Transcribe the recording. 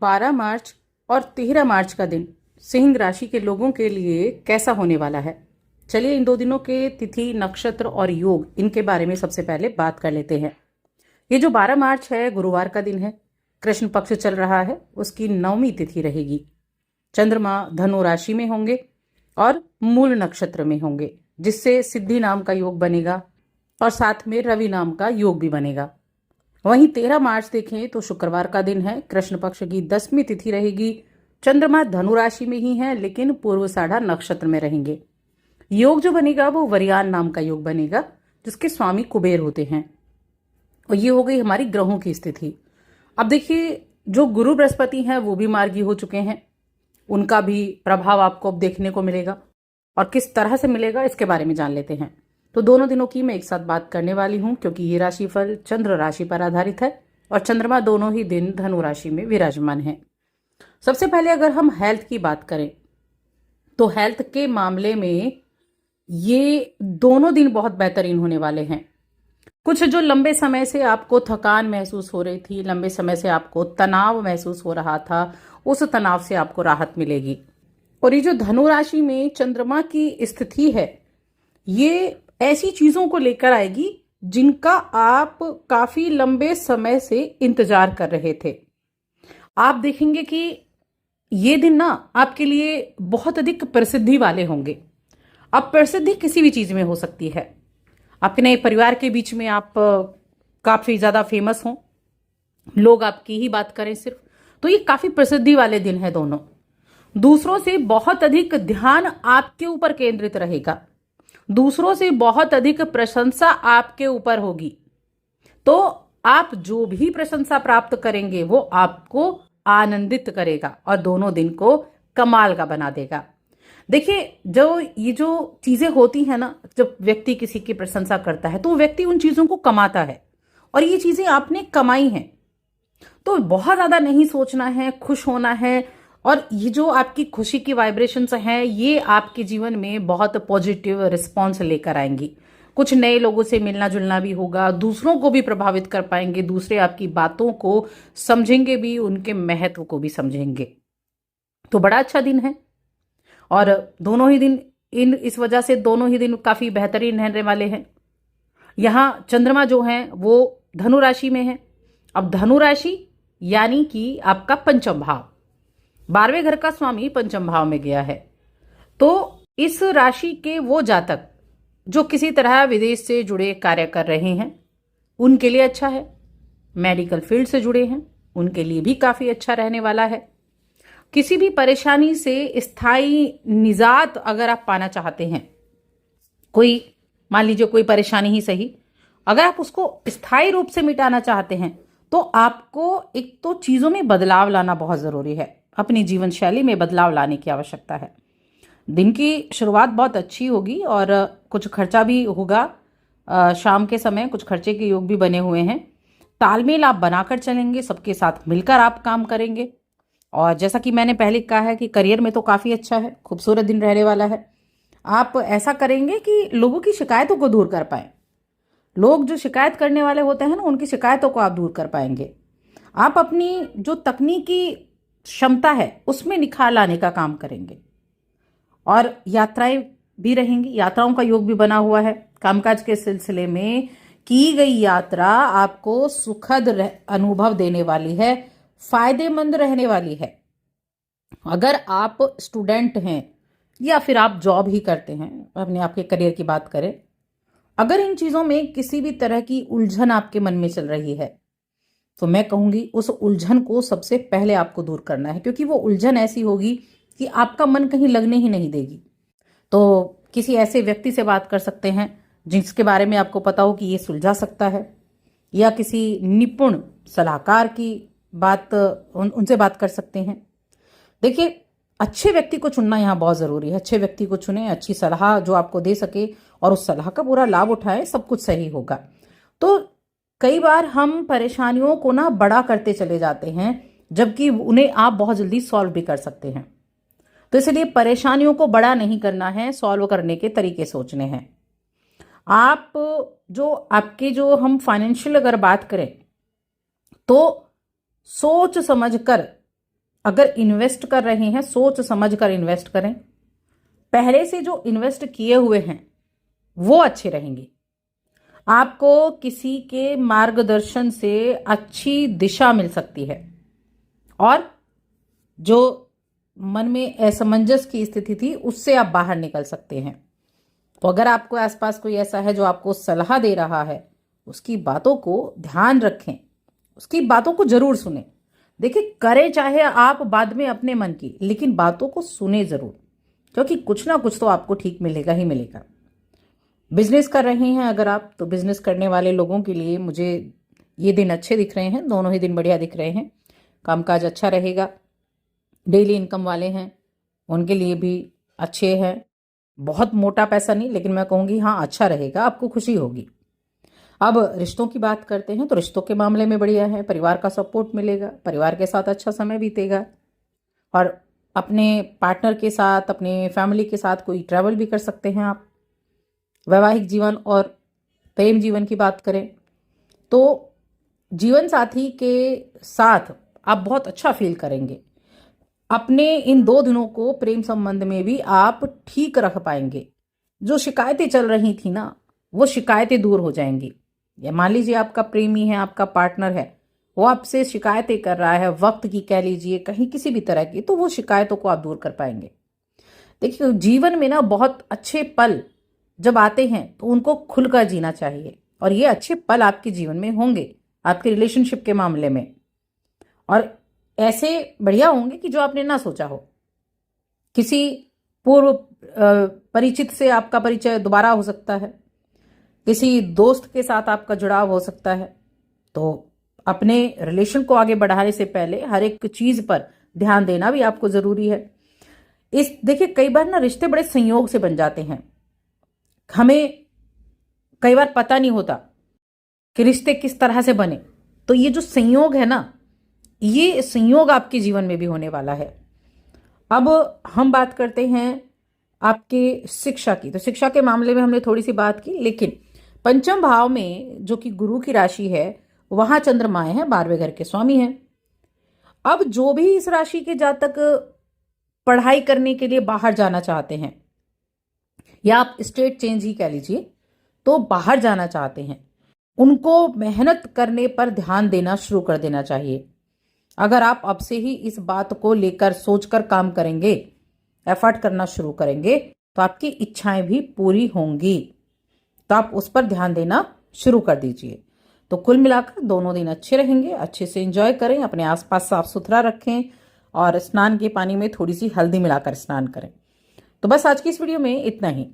12 मार्च और 13 मार्च का दिन सिंह राशि के लोगों के लिए कैसा होने वाला है। चलिए इन 2 दिनों के तिथि, नक्षत्र और योग इनके बारे में सबसे पहले बात कर लेते हैं। ये जो 12 मार्च है, गुरुवार का दिन है, कृष्ण पक्ष चल रहा है, उसकी 9वीं तिथि रहेगी। चंद्रमा धनु राशि में होंगे और मूल नक्षत्र में होंगे, जिससे सिद्धि नाम का योग बनेगा और साथ में रवि नाम का योग भी बनेगा। वहीं 13 मार्च देखें तो शुक्रवार का दिन है, कृष्ण पक्ष की 10वीं तिथि रहेगी। चंद्रमा धनु राशि में ही है लेकिन पूर्वाषाढ़ा नक्षत्र में रहेंगे। योग जो बनेगा वो वरियान नाम का योग बनेगा, जिसके स्वामी कुबेर होते हैं। और ये हो गई हमारी ग्रहों की स्थिति। अब देखिए, जो गुरु बृहस्पति हैं वो भी मार्गी हो चुके हैं, उनका भी प्रभाव आपको अब देखने को मिलेगा और किस तरह से मिलेगा इसके बारे में जान लेते हैं। तो दोनों दिनों की मैं एक साथ बात करने वाली हूं, क्योंकि ये राशिफल चंद्र राशि पर आधारित है और चंद्रमा दोनों ही दिन धनु राशि में विराजमान है। सबसे पहले अगर हम हेल्थ की बात करें तो हेल्थ के मामले में ये दोनों दिन बहुत बेहतरीन होने वाले हैं। कुछ जो लंबे समय से आपको थकान महसूस हो रही थी, लंबे समय से आपको तनाव महसूस हो रहा था, उस तनाव से आपको राहत मिलेगी। और ये जो धनु राशि में चंद्रमा की स्थिति है, ये ऐसी चीजों को लेकर आएगी जिनका आप काफी लंबे समय से इंतजार कर रहे थे। आप देखेंगे कि ये दिन ना आपके लिए बहुत अधिक प्रसिद्धि वाले होंगे। अब प्रसिद्धि किसी भी चीज में हो सकती है। आपके नए परिवार के बीच में आप काफी ज्यादा फेमस हों, लोग आपकी ही बात करें सिर्फ, तो ये काफी प्रसिद्धि वाले दिन है दोनों। दूसरों से बहुत अधिक ध्यान आपके ऊपर केंद्रित रहेगा, दूसरों से बहुत अधिक प्रशंसा आपके ऊपर होगी। तो आप जो भी प्रशंसा प्राप्त करेंगे वो आपको आनंदित करेगा और दोनों दिन को कमाल का बना देगा। देखिए, ये जो चीजें होती हैं ना, जब व्यक्ति किसी की प्रशंसा करता है तो व्यक्ति उन चीजों को कमाता है और ये चीजें आपने कमाई हैं। तो बहुत ज्यादा नहीं सोचना है, खुश होना है। और ये जो आपकी खुशी की वाइब्रेशंस हैं, ये आपके जीवन में बहुत पॉजिटिव रिस्पॉन्स लेकर आएंगी। कुछ नए लोगों से मिलना जुलना भी होगा, दूसरों को भी प्रभावित कर पाएंगे, दूसरे आपकी बातों को समझेंगे भी, उनके महत्व को भी समझेंगे। तो बड़ा अच्छा दिन है और दोनों ही दिन इस वजह से दोनों ही दिन काफी बेहतरीन रहने वाले हैं। यहां चंद्रमा जो है वो धनु राशि में है। अब धनु राशि यानी कि आपका पंचम भाव, 12वें घर का स्वामी पंचम भाव में गया है। तो इस राशि के वो जातक जो किसी तरह विदेश से जुड़े कार्य कर रहे हैं उनके लिए अच्छा है। मेडिकल फील्ड से जुड़े हैं उनके लिए भी काफी अच्छा रहने वाला है। किसी भी परेशानी से स्थायी निजात अगर आप पाना चाहते हैं, कोई मान लीजिए कोई परेशानी ही सही, अगर आप उसको स्थायी रूप से मिटाना चाहते हैं तो आपको एक तो चीजों में बदलाव लाना बहुत जरूरी है। अपनी जीवन शैली में बदलाव लाने की आवश्यकता है। दिन की शुरुआत बहुत अच्छी होगी और कुछ खर्चा भी होगा। शाम के समय कुछ खर्चे के योग भी बने हुए हैं। तालमेल आप बनाकर चलेंगे, सबके साथ मिलकर आप काम करेंगे। और जैसा कि मैंने पहले कहा है कि करियर में तो काफी अच्छा है, खूबसूरत दिन रहने वाला है। आप ऐसा करेंगे कि लोगों की शिकायतों को दूर कर पाए। लोग जो शिकायत करने वाले होते हैं ना, उनकी शिकायतों को आप दूर कर पाएंगे। आप अपनी जो तकनीकी क्षमता है उसमें निखार लाने का काम करेंगे। और यात्राएं भी रहेंगी, यात्राओं का योग भी बना हुआ है। कामकाज के सिलसिले में की गई यात्रा आपको सुखद अनुभव देने वाली है, फायदेमंद रहने वाली है। अगर आप स्टूडेंट हैं या फिर आप जॉब ही करते हैं, अपने आपके करियर की बात करें, अगर इन चीजों में किसी भी तरह की उलझन आपके मन में चल रही है तो मैं कहूंगी उस उलझन को सबसे पहले आपको दूर करना है, क्योंकि वो उलझन ऐसी होगी कि आपका मन कहीं लगने ही नहीं देगी। तो किसी ऐसे व्यक्ति से बात कर सकते हैं जिसके बारे में आपको पता हो कि ये सुलझा सकता है, या किसी निपुण सलाहकार की उनसे बात कर सकते हैं। देखिए, अच्छे व्यक्ति को चुनना यहाँ बहुत जरूरी है। अच्छे व्यक्ति को चुने, अच्छी सलाह जो आपको दे सके और उस सलाह का पूरा लाभ उठाए, सब कुछ सही होगा। तो कई बार हम परेशानियों को ना बड़ा करते चले जाते हैं, जबकि उन्हें आप बहुत जल्दी सॉल्व भी कर सकते हैं। तो इसलिए परेशानियों को बड़ा नहीं करना है, सॉल्व करने के तरीके सोचने हैं। आप जो हम फाइनेंशियल अगर बात करें तो सोच समझ कर अगर इन्वेस्ट कर रहे हैं सोच समझ कर इन्वेस्ट करें। पहले से जो इन्वेस्ट किए हुए हैं वो अच्छे रहेंगे। आपको किसी के मार्गदर्शन से अच्छी दिशा मिल सकती है और जो मन में असमंजस की स्थिति थी उससे आप बाहर निकल सकते हैं। तो अगर आपको आसपास कोई ऐसा है जो आपको सलाह दे रहा है, उसकी बातों को ध्यान रखें, उसकी बातों को जरूर सुने। देखिए, करें चाहे आप बाद में अपने मन की, लेकिन बातों को सुने जरूर, क्योंकि कुछ ना कुछ तो आपको ठीक मिलेगा ही मिलेगा। बिजनेस कर रहे हैं अगर आप, तो बिजनेस करने वाले लोगों के लिए मुझे ये दिन अच्छे दिख रहे हैं, दोनों ही दिन बढ़िया दिख रहे हैं। कामकाज अच्छा रहेगा। डेली इनकम वाले हैं उनके लिए भी अच्छे हैं। बहुत मोटा पैसा नहीं, लेकिन मैं कहूँगी हाँ अच्छा रहेगा, आपको खुशी होगी। अब रिश्तों की बात करते हैं तो रिश्तों के मामले में बढ़िया है। परिवार का सपोर्ट मिलेगा, परिवार के साथ अच्छा समय बीतेगा और अपने पार्टनर के साथ, अपने फैमिली के साथ कोई ट्रैवल भी कर सकते हैं आप। वैवाहिक जीवन और प्रेम जीवन की बात करें तो जीवन साथी के साथ आप बहुत अच्छा फील करेंगे। अपने इन 2 दिनों को प्रेम संबंध में भी आप ठीक रख पाएंगे। जो शिकायतें चल रही थी ना, वो शिकायतें दूर हो जाएंगी। या मान लीजिए आपका प्रेमी है, आपका पार्टनर है, वो आपसे शिकायतें कर रहा है वक्त की, कह लीजिए कहीं किसी भी तरह की, तो वो शिकायतों को आप दूर कर पाएंगे। देखिए, जीवन में ना बहुत अच्छे पल जब आते हैं तो उनको खुलकर जीना चाहिए, और ये अच्छे पल आपके जीवन में होंगे, आपके रिलेशनशिप के मामले में, और ऐसे बढ़िया होंगे कि जो आपने ना सोचा हो। किसी पूर्व परिचित से आपका परिचय दोबारा हो सकता है, किसी दोस्त के साथ आपका जुड़ाव हो सकता है। तो अपने रिलेशन को आगे बढ़ाने से पहले हर एक चीज पर ध्यान देना भी आपको जरूरी है। देखिए, कई बार ना रिश्ते बड़े संयोग से बन जाते हैं। हमें कई बार पता नहीं होता कि रिश्ते किस तरह से बने। तो ये जो संयोग है ना, ये संयोग आपके जीवन में भी होने वाला है। अब हम बात करते हैं आपके शिक्षा की। तो शिक्षा के मामले में हमने थोड़ी सी बात की, लेकिन पंचम भाव में जो कि गुरु की राशि है, वहां चंद्रमाएं हैं, 12वें घर के स्वामी हैं। अब जो भी इस राशि के जातक पढ़ाई करने के लिए बाहर जाना चाहते हैं, या आप स्टेट चेंज ही कह लीजिए, तो बाहर जाना चाहते हैं, उनको मेहनत करने पर ध्यान देना शुरू कर देना चाहिए। अगर आप अब से ही इस बात को लेकर सोचकर काम करेंगे, एफर्ट करना शुरू करेंगे, तो आपकी इच्छाएं भी पूरी होंगी। तो आप उस पर ध्यान देना शुरू कर दीजिए। तो कुल मिलाकर दोनों दिन अच्छे रहेंगे। अच्छे से एंजॉय करें, अपने आसपास साफ सुथरा रखें और स्नान के पानी में थोड़ी सी हल्दी मिलाकर स्नान करें। तो बस आज की इस वीडियो में इतना ही।